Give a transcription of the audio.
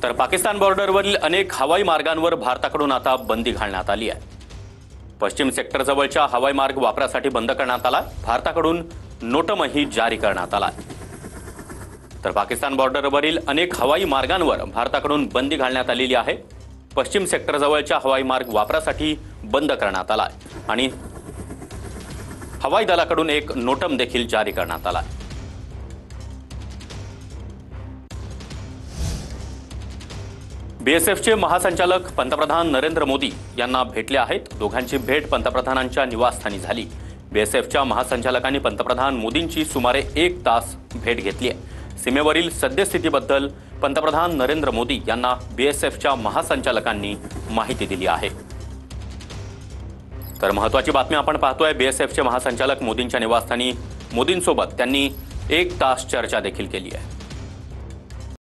तर पाकिस्तान बॉर्डरवरील अनेक हवाई मार्गांवर भारताकडून आता बंदी घालण्यात आली आहे। पश्चिम सेक्टरजवळच्या हवाई मार्ग वापरासाठी बंद करण्यात आला। भारताकडून नोटमही जारी करण्यात आला। तर पाकिस्तान बॉर्डरवरील अनेक हवाई मार्गांवर भारताकडून बंदी घालण्यात आलेली आहे। पश्चिम सेक्टरजवळच्या हवाई मार्ग वापरासाठी बंद करण्यात आला आणि हवाई दलाकडून एक नोटम देखील जारी करण्यात आला। बीएसएफचे महासंचालक पंतप्रधान नरेंद्र मोदी यांना भेटले आहेत। दोघांची भेट पंतप्रधानांच्या निवासस्थानी झाली। बीएसएफच्या महासंचालकांनी पंतप्रधान मोदींची सुमारे 1 तास भेट घेतली आहे। सीमेवरील सद्यस्थितीबद्दल पंतप्रधान नरेंद्र मोदी यांना बीएसएफच्या महासंचालकांनी माहिती दिली आहे। तर महत्त्वाची बातमी आपण पाहतोय, बीएसएफचे महासंचालक मोदींच्या निवासस्थानी मोदींसोबत त्यांनी 1 तास चर्चा देखील केली आहे।